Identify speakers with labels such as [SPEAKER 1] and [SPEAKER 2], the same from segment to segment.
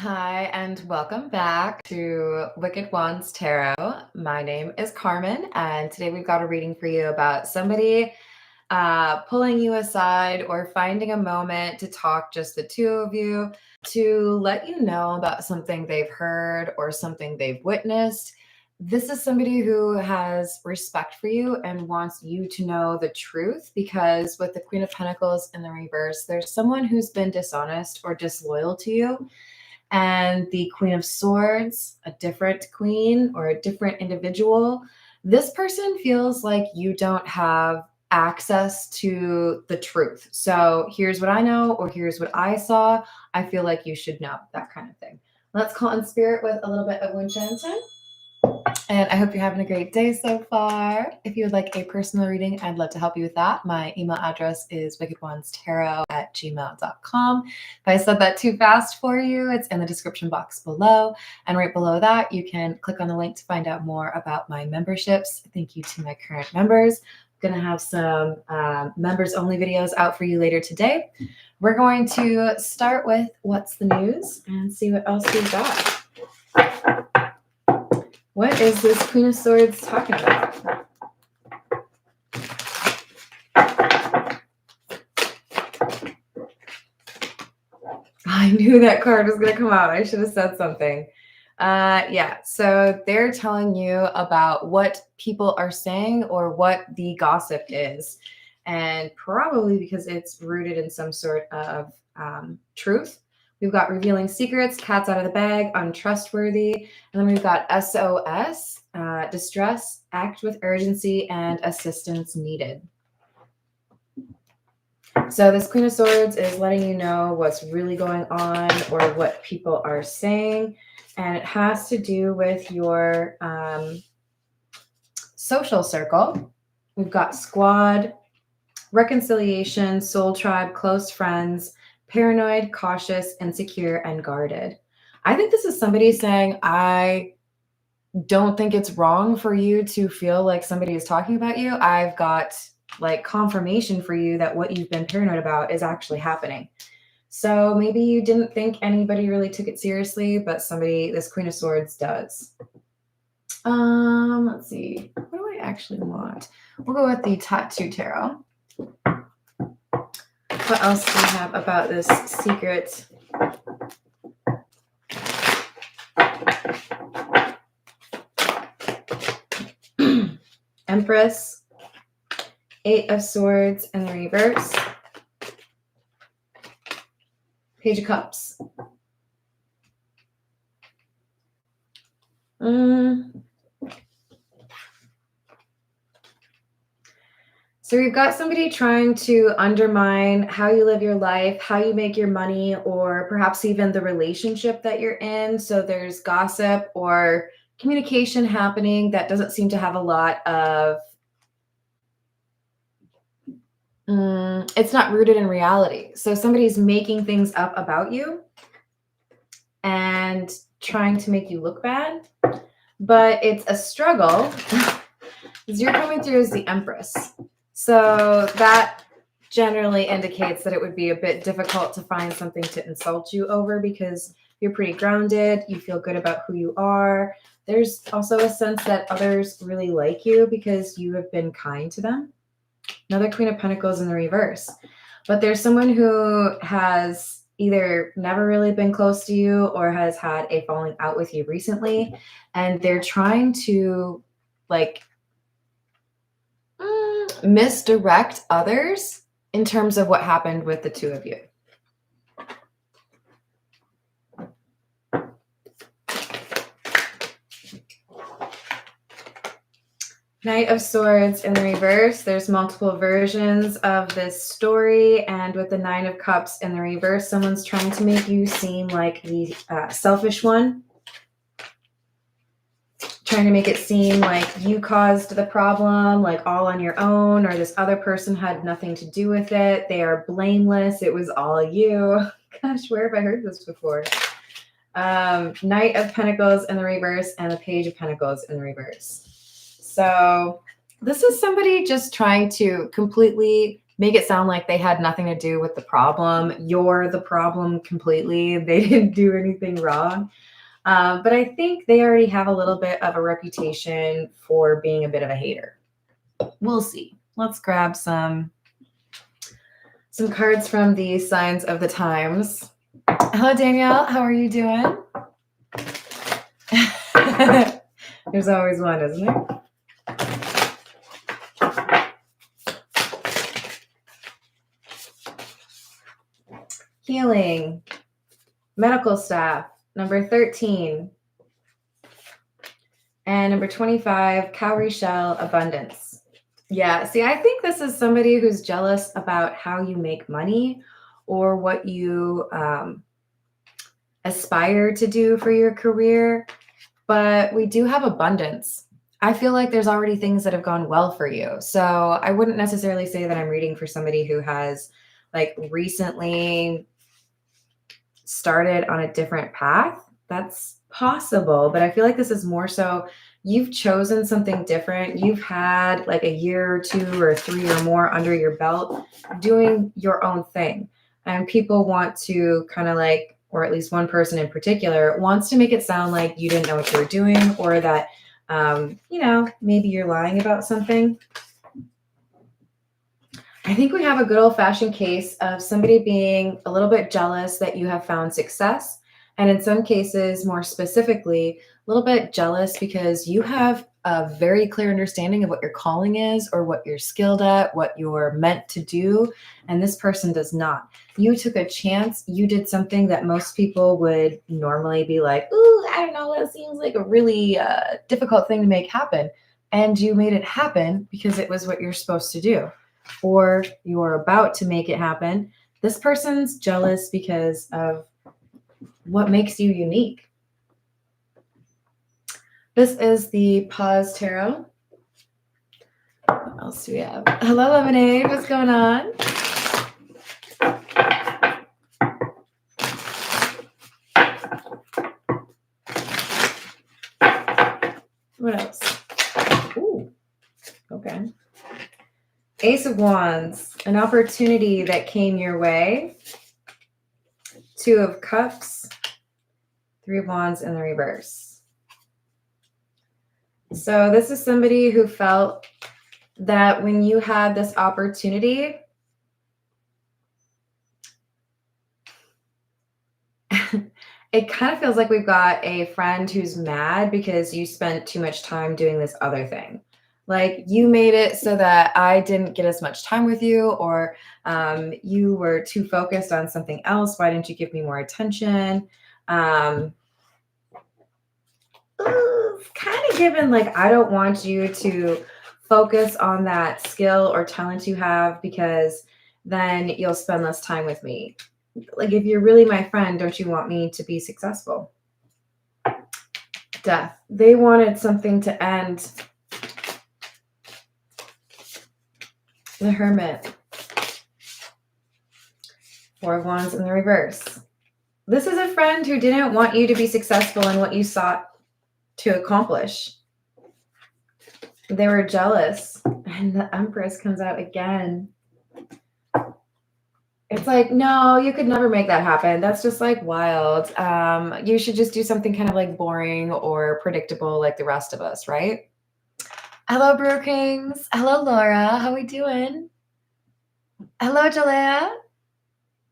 [SPEAKER 1] Hi, and welcome back to Wicked Wands Tarot. My name is Carmen, and today we've got a reading for you about somebody pulling you aside or finding a moment to talk, just the two of you, to let you know about something they've heard or something they've witnessed. This is somebody who has respect for you and wants you to know the truth, because with the Queen of Pentacles in the reverse, there's someone who's been dishonest or disloyal to you. And the Queen of Swords, a different queen or a different individual. This person feels like you don't have access to the truth. So here's what I know, or here's what I saw. I feel like you should know, that kind of thing. Let's call in spirit with a little bit of wind chanting. And I hope you're having a great day so far. If you would like a personal reading, I'd love to help you with that. My email address is wickedwandstarot@gmail.com. If I said that too fast for you, it's in the description box below. And right below that, you can click on the link to find out more about my memberships. Thank you to my current members. I'm going to have some members only videos out for you later today. We're going to start with what's the news and see what else we've got. What is this Queen of Swords talking about? I knew that card was going to come out. I should have said something. Yeah, so they're telling you about what people are saying or what the gossip is. And probably because it's rooted in some sort of truth. We've got revealing secrets, cats out of the bag, untrustworthy. And then we've got SOS, distress, act with urgency, and assistance needed. So this Queen of Swords is letting you know what's really going on or what people are saying. And it has to do with your social circle. We've got squad, reconciliation, soul tribe, close friends, paranoid, cautious, insecure, and guarded. I think this is somebody saying, I don't think it's wrong for you to feel like somebody is talking about you. I've got like confirmation for you that what you've been paranoid about is actually happening. So maybe you didn't think anybody really took it seriously, but somebody, this Queen of Swords does. Let's see. What do I actually want? We'll go with the Tattoo Tarot. What else do we have about this secret? Empress, Eight of Swords in the reverse, Page of Cups. So we've got somebody trying to undermine how you live your life, how you make your money, or perhaps even the relationship that you're in. So there's gossip or communication happening that doesn't seem to have a lot of, it's not rooted in reality. So somebody's making things up about you and trying to make you look bad, but it's a struggle because you're coming through as the Empress. So that generally indicates that it would be a bit difficult to find something to insult you over because you're pretty grounded. You feel good about who you are. There's also a sense that others really like you because you have been kind to them. Another Queen of Pentacles in the reverse. But there's someone who has either never really been close to you or has had a falling out with you recently. And they're trying to like misdirect others in terms of what happened with the two of you. Knight of Swords in the reverse. There's multiple versions of this story. And with the Nine of Cups in the reverse, someone's trying to make you seem like the selfish one. Trying to make it seem like you caused the problem, like all on your own, or this other person had nothing to do with it. They are blameless. It was all you. Gosh, where have I heard this before? Knight of Pentacles in the reverse and the Page of Pentacles in the reverse. So this is somebody just trying to completely make it sound like they had nothing to do with the problem. You're the problem completely. They didn't do anything wrong. But I think they already have a little bit of a reputation for being a bit of a hater. We'll see. Let's grab some cards from the signs of the times. Hello, Danielle. How are you doing? There's always one, isn't there? Healing, medical staff, number 13. And number 25, cowrie shell, abundance. Yeah, see, I think this is somebody who's jealous about how you make money or what you aspire to do for your career. But we do have abundance. I feel like there's already things that have gone well for you. So I wouldn't necessarily say that I'm reading for somebody who has like recently started on a different path. That's possible, but I feel like this is more so you've chosen something different. You've had like a year or 2 or 3 or more under your belt doing your own thing. And people want to kind of like, or at least one person in particular wants to make it sound like you didn't know what you were doing, or that, maybe you're lying about something. I think we have a good old-fashioned case of somebody being a little bit jealous that you have found success. And in some cases, more specifically, a little bit jealous because you have a very clear understanding of what your calling is or what you're skilled at, what you're meant to do. And this person does not. You took a chance. You did something that most people would normally be like, ooh, I don't know, that seems like a really difficult thing to make happen. And you made it happen because it was what you're supposed to do, or you're about to make it happen. This person's jealous because of what makes you unique. This is the Pause Tarot. What else do we have? Hello, Lemonade. What's going on? What else? Ooh, okay. Ace of Wands, an opportunity that came your way. 2 of Cups, 3 of Wands in the reverse. So this is somebody who felt that when you had this opportunity, it kind of feels like we've got a friend who's mad because you spent too much time doing this other thing. Like you made it so that I didn't get as much time with you, or you were too focused on something else. Why didn't you give me more attention? Kind of given like, I don't want you to focus on that skill or talent you have because then you'll spend less time with me. Like if you're really my friend, don't you want me to be successful? Death. They wanted something to end. The Hermit. 4 of Wands in the reverse. This is a friend who didn't want you to be successful in what you sought to accomplish. They were jealous. And the Empress comes out again. It's like, no, you could never make that happen. That's just like wild. You should just do something kind of like boring or predictable like the rest of us, right? Hello, Brew Kings. Hello, Laura. How we doing? Hello, Jalea.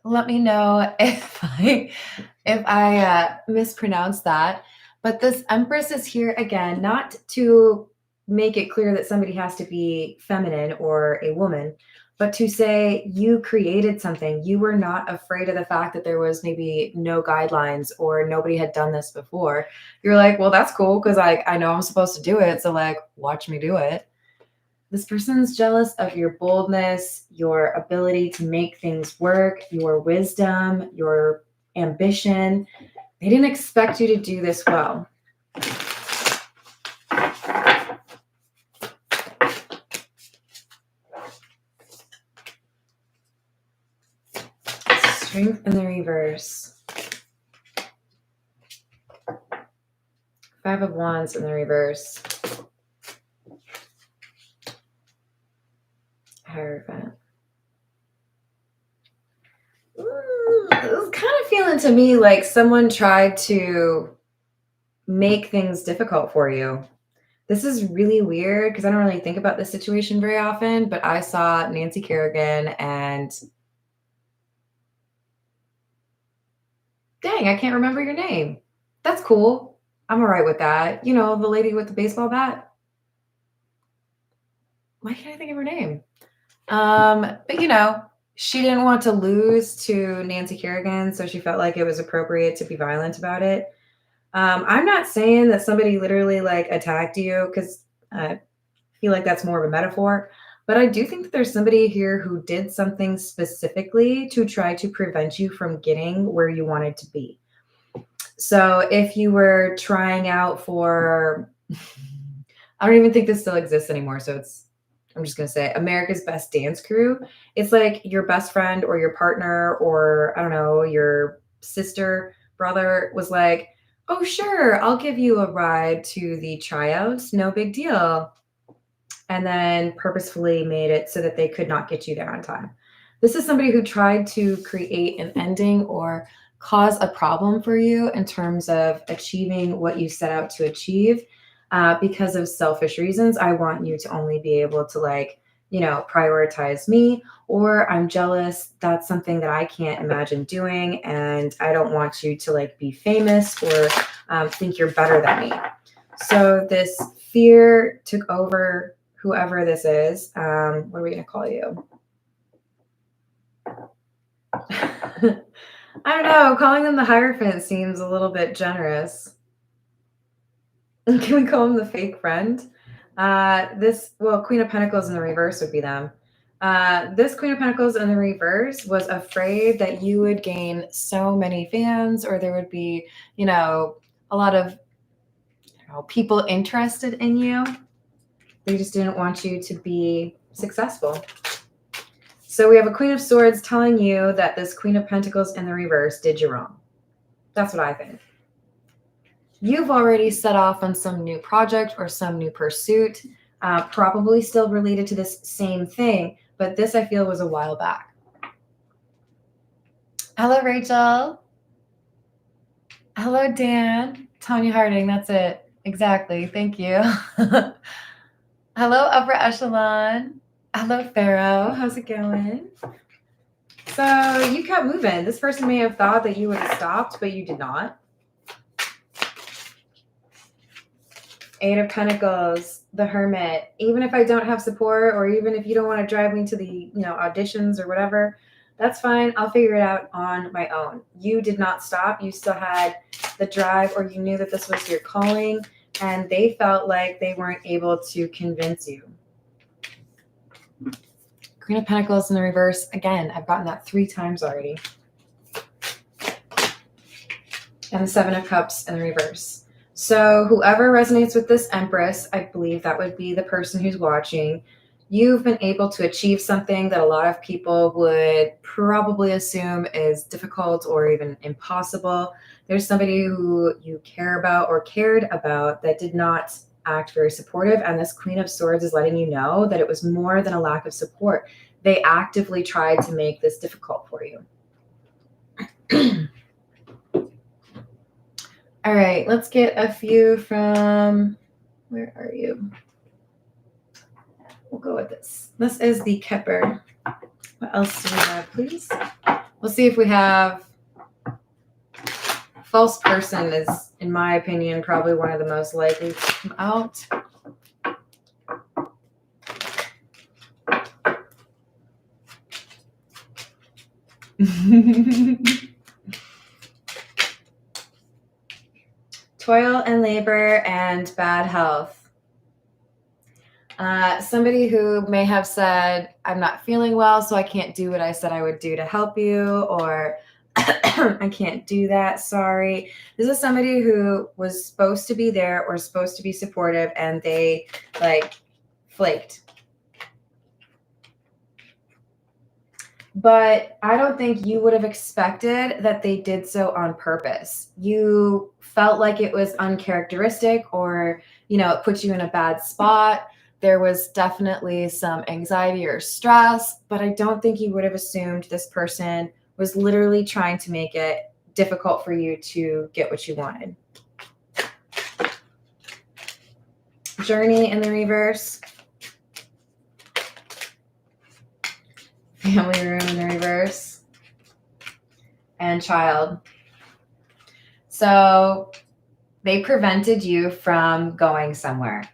[SPEAKER 1] Let me know if I mispronounced that. But this Empress is here again, not to make it clear that somebody has to be feminine or a woman, but to say you created something. You were not afraid of the fact that there was maybe no guidelines or nobody had done this before. You're like, well, that's cool because I know I'm supposed to do it. So like, watch me do it. This person's jealous of your boldness, your ability to make things work, your wisdom, your ambition. They didn't expect you to do this well. Strength in the reverse. 5 of Wands in the reverse. Hierophant. to me like someone tried to make things difficult for you. This is really weird because I don't really think about this situation very often, but I saw Nancy Kerrigan and dang, I can't remember your name. That's cool. I'm all right with that. You know, the lady with the baseball bat. Why can't I think of her name? But you know, she didn't want to lose to Nancy Kerrigan, so she felt like it was appropriate to be violent about it. I'm not saying that somebody literally like attacked you because I feel like that's more of a metaphor. But I do think that there's somebody here who did something specifically to try to prevent you from getting where you wanted to be. So if you were trying out for, I don't even think this still exists anymore. So I'm just going to say America's Best Dance Crew. It's like your best friend or your partner or I don't know, your sister, brother was like, oh, sure, I'll give you a ride to the tryouts. No big deal. And then purposefully made it so that they could not get you there on time. This is somebody who tried to create an ending or cause a problem for you in terms of achieving what you set out to achieve because of selfish reasons. I want you to only be able to like, you know, prioritize me, or I'm jealous. That's something that I can't imagine doing. And I don't want you to like be famous or think you're better than me. So this fear took over whoever this is. What are we going to call you? I don't know. Calling them the Hierophant seems a little bit generous. Can we call them the fake friend? Queen of Pentacles in the reverse would be them. This Queen of Pentacles in the reverse was afraid that you would gain so many fans or there would be, you know, a lot of people interested in you. They just didn't want you to be successful. So we have a Queen of Swords telling you that this Queen of Pentacles in the reverse did you wrong. That's what I think. You've already set off on some new project or some new pursuit, probably still related to this same thing, but this I feel was a while back. Hello, Rachel. Hello, Dan. Tanya Harding, that's it. Exactly. Thank you. Hello, Upper Echelon. Hello, Pharaoh. How's it going? So you kept moving. This person may have thought that you would have stopped, but you did not. Eight of Pentacles, the Hermit. Even if I don't have support, or even if you don't want to drive me to the, auditions or whatever, that's fine. I'll figure it out on my own. You did not stop. You still had the drive, or you knew that this was your calling, and they felt like they weren't able to convince you. Queen of Pentacles in the reverse. Again, I've gotten that 3 times already. And the Seven of Cups in the reverse. So whoever resonates with this Empress, I believe that would be the person who's watching. You've been able to achieve something that a lot of people would probably assume is difficult or even impossible. There's somebody who you care about or cared about that did not act very supportive. And this Queen of Swords is letting you know that it was more than a lack of support. They actively tried to make this difficult for you. All right, let's get a few from, where are you? We'll go with this. This is the Kepler. What else do we have, please? We'll see if we have, false person is, in my opinion, probably one of the most likely to come out. Toil and labor and bad health. Somebody who may have said, I'm not feeling well, so I can't do what I said I would do to help you, or I can't do that, sorry. This is somebody who was supposed to be there or supposed to be supportive, and they flaked. But I don't think you would have expected that they did so on purpose. You felt like it was uncharacteristic, or, it put you in a bad spot. There was definitely some anxiety or stress, but I don't think you would have assumed this person was literally trying to make it difficult for you to get what you wanted. Journey in the reverse. Family room in the reverse. And child. So they prevented you from going somewhere.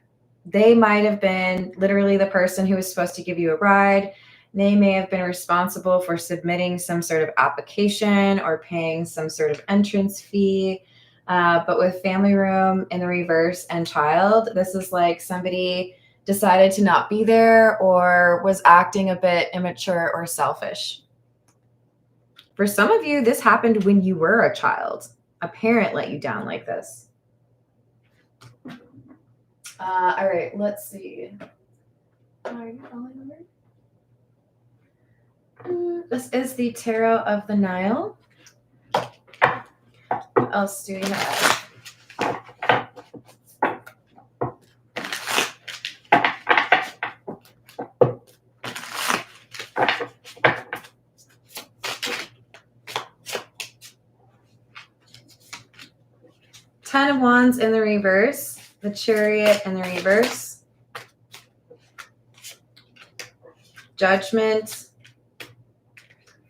[SPEAKER 1] They might have been literally the person who was supposed to give you a ride. They may have been responsible for submitting some sort of application or paying some sort of entrance fee. But with family room in the reverse and child, this is like somebody decided to not be there or was acting a bit immature or selfish. For some of you, this happened when you were a child. A parent let you down like this. All right, let's see. This is the Tarot of the Nile. What else do we have? Ten of Wands in the reverse, the Chariot in the reverse, Judgment,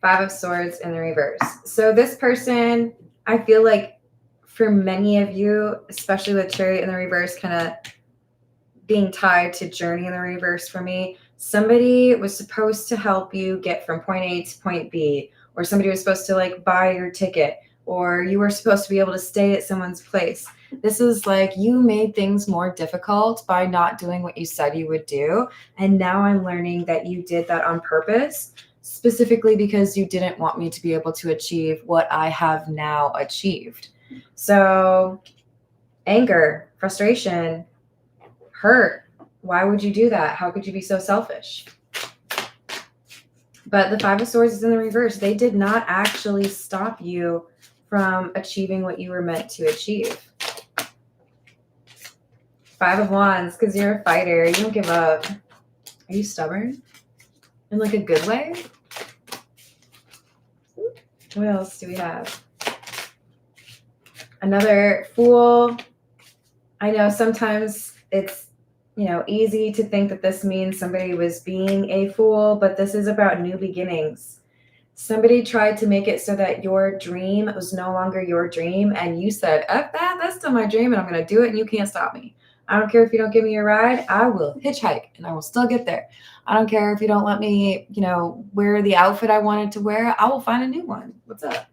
[SPEAKER 1] Five of Swords in the reverse. So this person, I feel like for many of you, especially with Chariot in the reverse, kind of being tied to Journey in the reverse for me, somebody was supposed to help you get from point A to point B, or somebody was supposed to like buy your ticket, or you were supposed to be able to stay at someone's place. This is like you made things more difficult by not doing what you said you would do. And now I'm learning that you did that on purpose, specifically because you didn't want me to be able to achieve what I have now achieved. So anger, frustration, hurt. Why would you do that? How could you be so selfish? But the Five of Swords is in the reverse. They did not actually stop you from achieving what you were meant to achieve. Five of Wands, because you're a fighter. You don't give up. Are you stubborn? In like a good way? What else do we have? Another Fool. I know sometimes it's, easy to think that this means somebody was being a fool, but this is about new beginnings. Somebody tried to make it so that your dream was no longer your dream, and you said, F that, that's still my dream, and I'm going to do it, and you can't stop me. I don't care if you don't give me a ride. I will hitchhike, and I will still get there. I don't care if you don't let me, wear the outfit I wanted to wear. I will find a new one. What's up?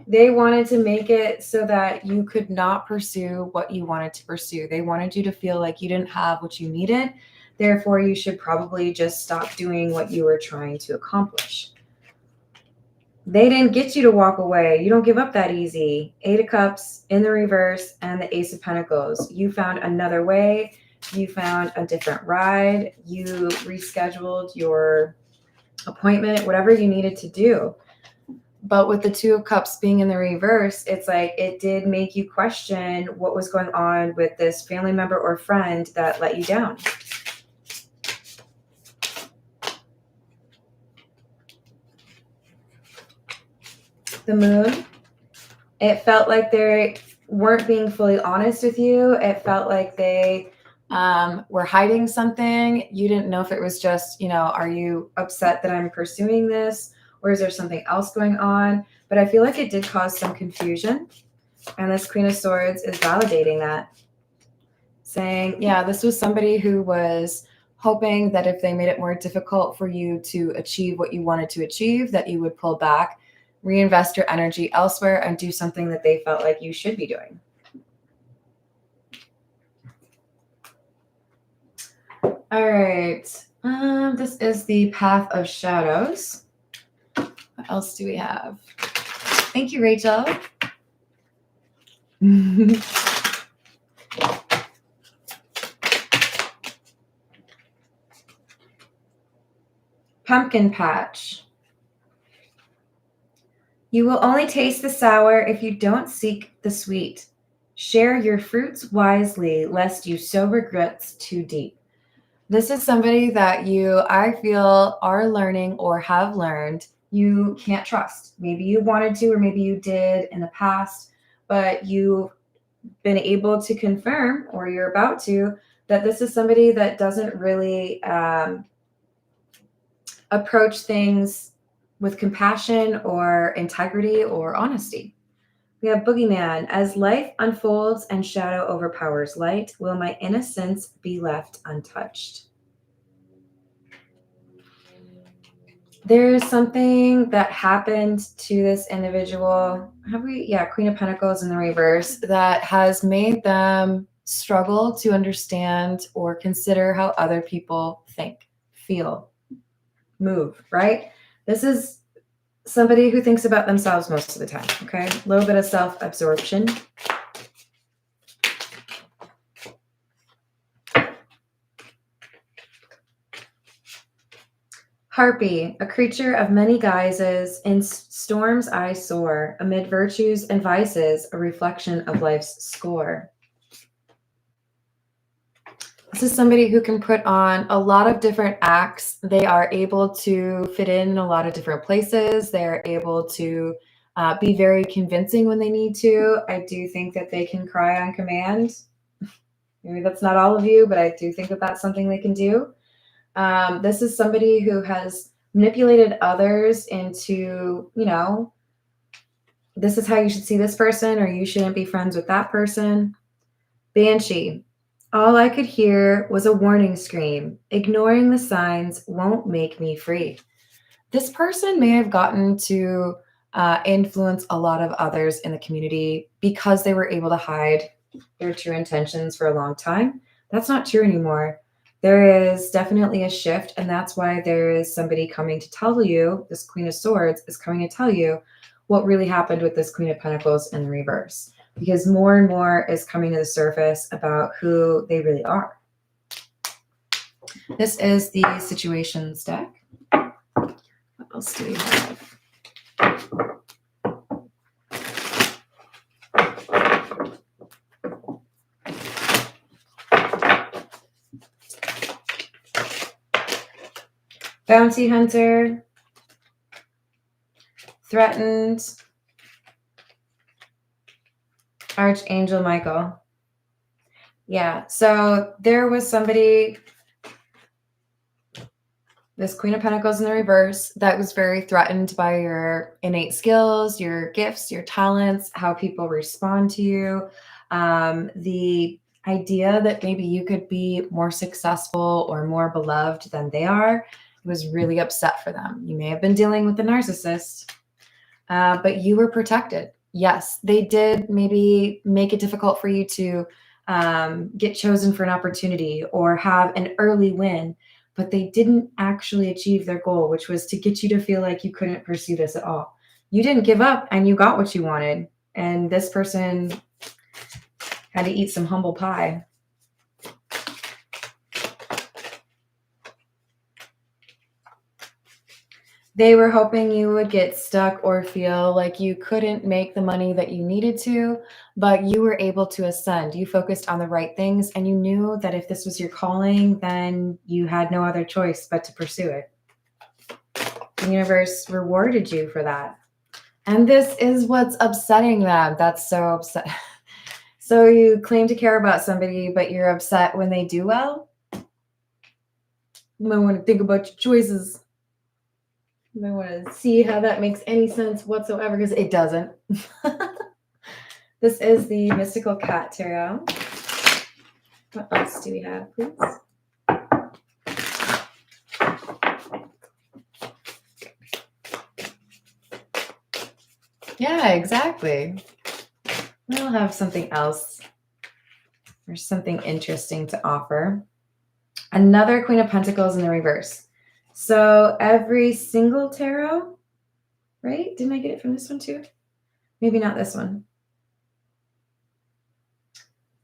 [SPEAKER 1] They wanted to make it so that you could not pursue what you wanted to pursue. They wanted you to feel like you didn't have what you needed. Therefore, you should probably just stop doing what you were trying to accomplish. They didn't get you to walk away. You don't give up that easy. Eight of Cups in the reverse and the Ace of Pentacles. You found another way. You found a different ride. You rescheduled your appointment, whatever you needed to do. But with the Two of Cups being in the reverse, it's like it did make you question what was going on with this family member or friend that let you down. The Moon, it felt like they weren't being fully honest with you. It felt like they were hiding something. You didn't know if it was just, are you upset that I'm pursuing this? Or is there something else going on? But I feel like it did cause some confusion. And this Queen of Swords is validating that. Saying, yeah, this was somebody who was hoping that if they made it more difficult for you to achieve what you wanted to achieve, that you would pull back, reinvest your energy elsewhere, and do something that they felt like you should be doing. All right. This is the Path of Shadows. What else do we have? Thank you, Rachel. Pumpkin Patch. You will only taste the sour if you don't seek the sweet. Share your fruits wisely, lest you sow regrets too deep. This is somebody that I feel, are learning or have learned you can't trust. Maybe you wanted to, or maybe you did in the past, but you've been able to confirm, or you're about to, that this is somebody that doesn't really approach things with compassion or integrity or honesty. We have Boogeyman. As life unfolds and shadow overpowers light, will my innocence be left untouched? There's something that happened to this individual. Queen of Pentacles in the reverse, that has made them struggle to understand or consider how other people think, feel, move, right? This is somebody who thinks about themselves most of the time, okay? A little bit of self-absorption. Harpy, a creature of many guises, in storms I soar, amid virtues and vices, a reflection of life's score. This is somebody who can put on a lot of different acts. They are able to fit in a lot of different places. They're able to be very convincing when they need to. I do think that they can cry on command. Maybe that's not all of you, but I do think that that's something they can do. This is somebody who has manipulated others into, this is how you should see this person, or you shouldn't be friends with that person. Banshee. All I could hear was a warning scream. Ignoring the signs won't make me free. This person may have gotten to influence a lot of others in the community because they were able to hide their true intentions for a long time. That's not true anymore. There is definitely a shift, and that's why there is somebody coming to tell you, this Queen of Swords is coming to tell you what really happened with this Queen of Pentacles in the reverse, because more and more is coming to the surface about who they really are. This is the Situations deck. What else do we have? Bounty Hunter, Threatened, Archangel Michael. Yeah, so there was somebody, this Queen of Pentacles in the reverse, that was very threatened by your innate skills, your gifts, your talents, how people respond to you. The idea that maybe you could be more successful or more beloved than they are was really upset for them. You may have been dealing with a narcissist, but you were protected. Yes, they did maybe make it difficult for you to get chosen for an opportunity or have an early win, but they didn't actually achieve their goal, which was to get you to feel like you couldn't pursue this at all. You didn't give up, and you got what you wanted. And this person had to eat some humble pie. They were hoping you would get stuck or feel like you couldn't make the money that you needed to, but you were able to ascend. You focused on the right things, and you knew that if this was your calling, then you had no other choice but to pursue it. The universe rewarded you for that. And this is what's upsetting them. That's so upset. So you claim to care about somebody, but you're upset when they do well? You might want to think about your choices. You might want to see how that makes any sense whatsoever, because it doesn't. This is the Mystical Cat Tarot. What else do we have, please? Yeah, exactly. We'll have something else. There's something interesting to offer. Another Queen of Pentacles in the reverse. So every single tarot, right? Didn't I get it from this one too? Maybe not this one.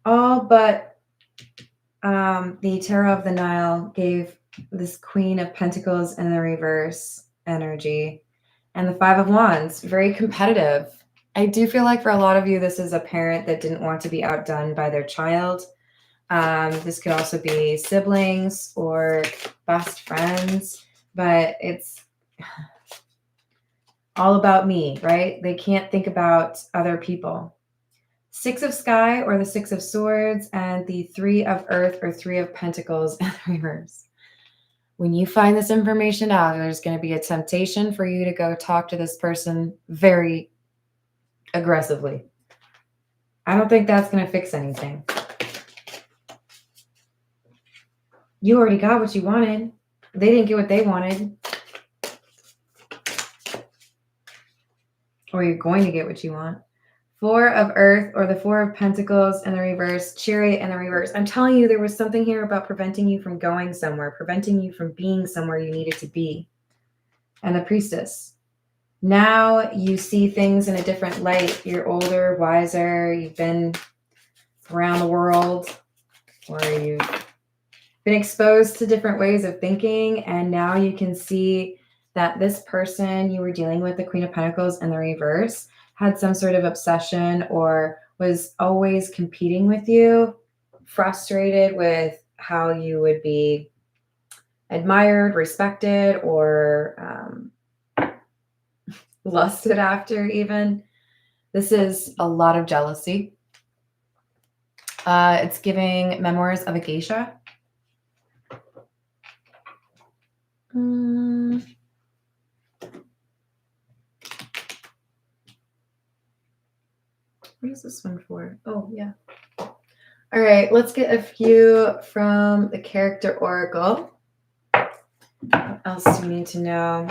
[SPEAKER 1] All but the Tarot of the Nile gave this Queen of Pentacles in the reverse energy. And the Five of Wands, very competitive. I do feel like for a lot of you, this is a parent that didn't want to be outdone by their child. This could also be siblings or best friends, but it's all about me, right? They can't think about other people. Six of Sky or the Six of Swords and the Three of Earth or Three of Pentacles in the reverse. When you find this information out, there's going to be a temptation for you to go talk to this person very aggressively. I don't think that's going to fix anything. You already got what you wanted. They didn't get what they wanted. Or you're going to get what you want. Four of Earth or the Four of Pentacles in the reverse, Chariot in the reverse. I'm telling you, there was something here about preventing you from going somewhere, preventing you from being somewhere you needed to be. And the Priestess. Now you see things in a different light. You're older, wiser, you've been around the world, or you've been exposed to different ways of thinking, and now you can see that this person you were dealing with, the Queen of Pentacles in the reverse, had some sort of obsession or was always competing with you, frustrated with how you would be admired, respected, or lusted after even. This is a lot of jealousy. It's giving Memoirs of a Geisha. What is this one for? Oh, yeah. All right, let's get a few from the Character Oracle. What else do you need to know?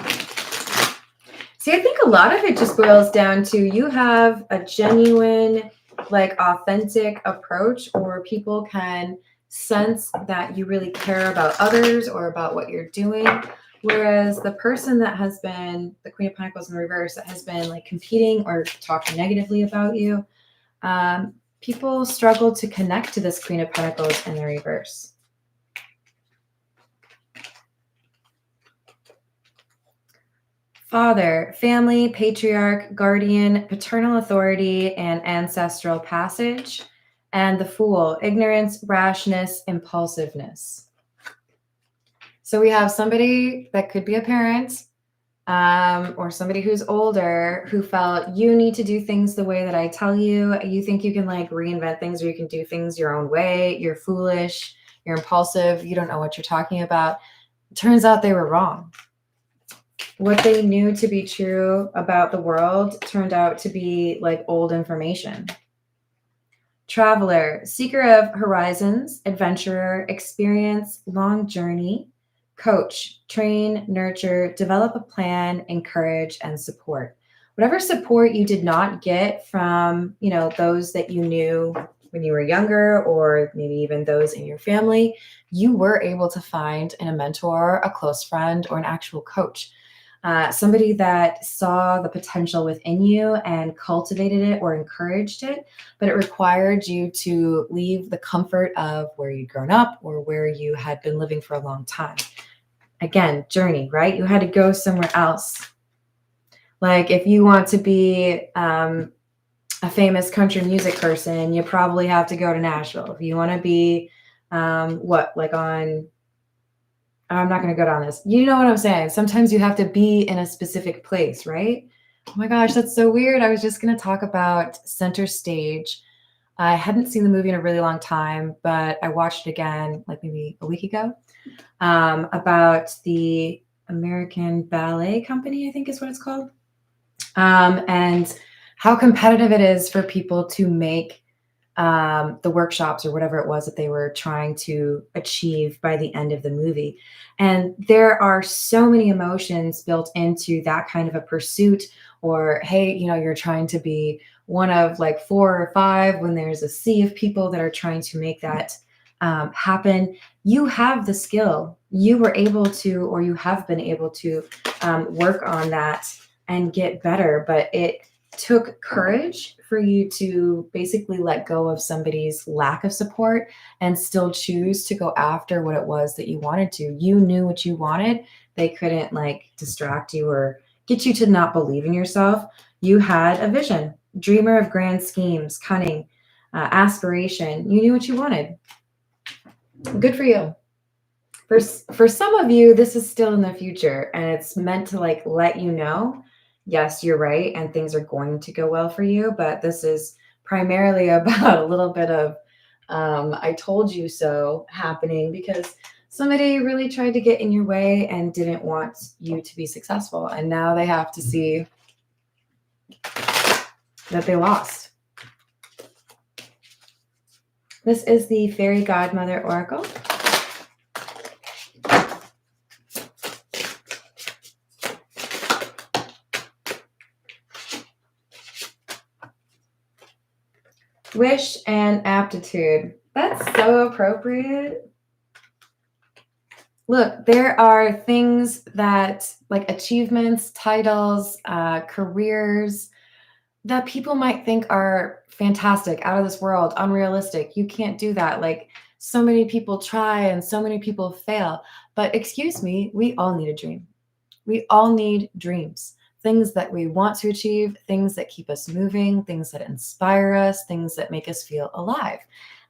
[SPEAKER 1] See, I think a lot of it just boils down to you have a genuine, like authentic approach, or people can sense that you really care about others or about what you're doing. Whereas the person that has been, the Queen of Pentacles in the reverse, that has been like competing or talking negatively about you, people struggle to connect to this Queen of Pentacles in the reverse. Father, family, patriarch, guardian, paternal authority, and ancestral passage. And the Fool, ignorance, rashness, impulsiveness. So we have somebody that could be a parent, or somebody who's older who felt you need to do things the way that I tell you. You think you can like reinvent things, or you can do things your own way. You're foolish, you're impulsive, you don't know what you're talking about. It turns out they were wrong. What they knew to be true about the world turned out to be like old information. Traveler, seeker of horizons, adventurer, experience, long journey. Coach, train, nurture, develop a plan, encourage, and support. Whatever support you did not get from, those that you knew when you were younger, or maybe even those in your family, you were able to find in a mentor, a close friend, or an actual coach. Somebody that saw the potential within you and cultivated it or encouraged it, but it required you to leave the comfort of where you'd grown up or where you had been living for a long time. Again, journey, right? You had to go somewhere else. Like if you want to be a famous country music person, you probably have to go to Nashville. If you want to be I'm not going to go down this. You know what I'm saying? Sometimes you have to be in a specific place, right? Oh my gosh, that's so weird. I was just going to talk about Center Stage. I hadn't seen the movie in a really long time, but I watched it again like maybe a week ago, about the American Ballet Company, I think is what it's called. And how competitive it is for people to make the workshops or whatever it was that they were trying to achieve by the end of the movie. And there are so many emotions built into that kind of a pursuit, or, hey, you're trying to be one of like 4 or 5 when there's a sea of people that are trying to make that happen. You have the skill. You were able to, or you have been able to work on that and get better, but it took courage for you to basically let go of somebody's lack of support and still choose to go after what it was that you wanted to. You knew what you wanted. They couldn't like distract you or get you to not believe in yourself. You had a vision, dreamer of grand schemes, cunning, aspiration. You knew what you wanted. Good for you. For some of you, this is still in the future, and it's meant to like let you know yes, you're right, and things are going to go well for you, but this is primarily about a little bit of I told you so happening because somebody really tried to get in your way and didn't want you to be successful. And now they have to see that they lost. This is the Fairy Godmother Oracle. Wish and aptitude. That's so appropriate. Look, there are things that, like achievements, titles, careers, that people might think are fantastic, out of this world, unrealistic. You can't do that. Like, so many people try and so many people fail. But excuse me, we all need a dream. We all need dreams, things that we want to achieve, things that keep us moving, things that inspire us, things that make us feel alive.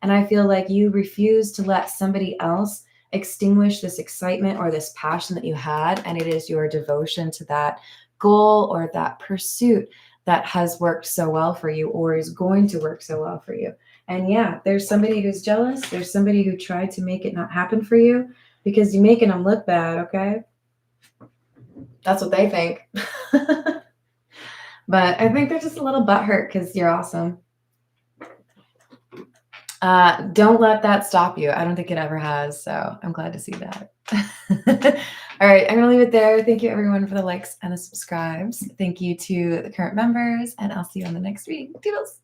[SPEAKER 1] And I feel like you refuse to let somebody else extinguish this excitement or this passion that you had. And it is your devotion to that goal or that pursuit that has worked so well for you or is going to work so well for you. And yeah, there's somebody who's jealous. There's somebody who tried to make it not happen for you because you're making them look bad, okay? That's what they think. But I think they're just a little butthurt because you're awesome. Don't let that stop you. I don't think it ever has. So I'm glad to see that. All right, I'm going to leave it there. Thank you, everyone, for the likes and the subscribes. Thank you to the current members, and I'll see you on the next reading. Toodles.